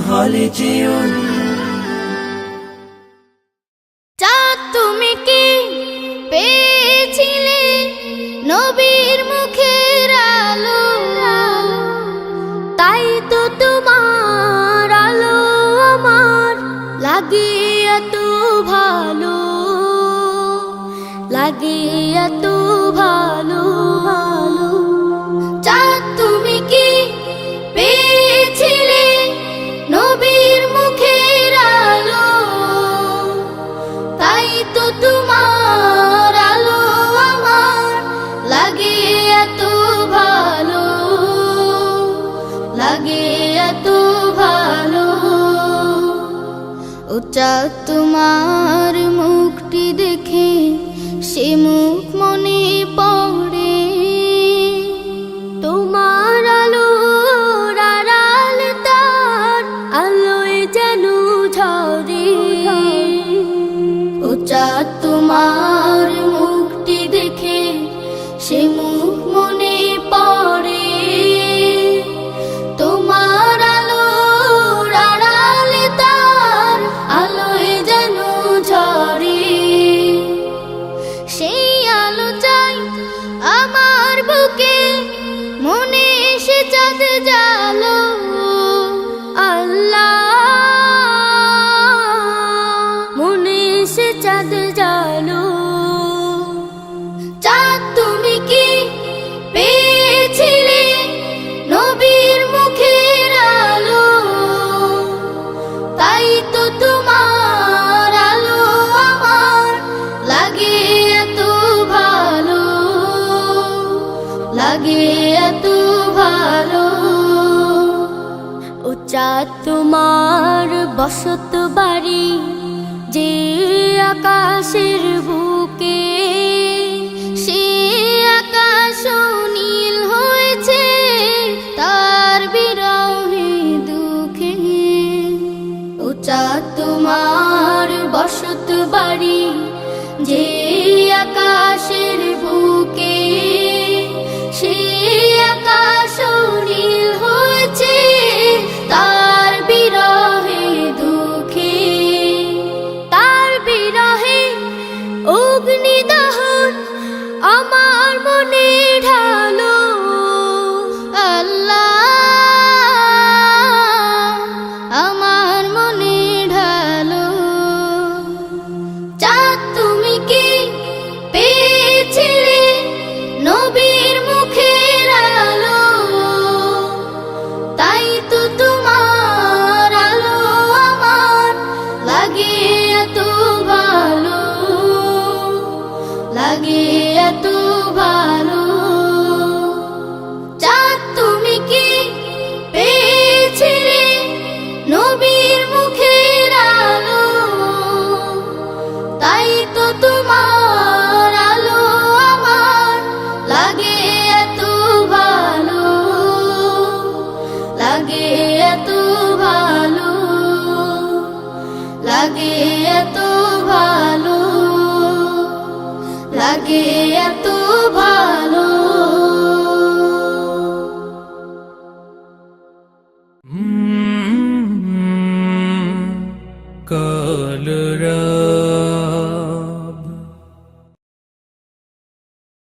হলে যেও। চাঁদ তুমি কি পেয়েছিলে নবীর মুখের আলো, তাই তো তোমার আলো আমার লাগে এত ভালো, লাগে এত ভালো। চাঁদ তুমি কি পেয়েছিলে নবীর মুখের আলো, তাই তো তোমার আলো আমার লাগে এত ভালো, লাগে এত ভালো। ও চাঁদ তোমার মুখটি দেখে সে মুখ মনে পড়ে, তোমার আলোর আড়াল তার আলোয় যেন ঝরে। ও চাঁদ তোমার মুখটি দেখে সে মুখ মনে পড়ে, তোমার আলোর আড়াল তার আলোয় যেন ঝরে। সেই আলো চাই আমার বুকে, মনে এসে চাঁদ জালো। আল্লাহ মনে এসে চাঁদ জালো। চাঁদ তুমি কি পেয়েছিলে নবীর মুখের আলো, তাই তো তোমার আলো আমার লাগে এত ভালো, লাগে এত ভালো। ও চাঁদ তোমার বসত বাড়ি যে আকাশের বুকে,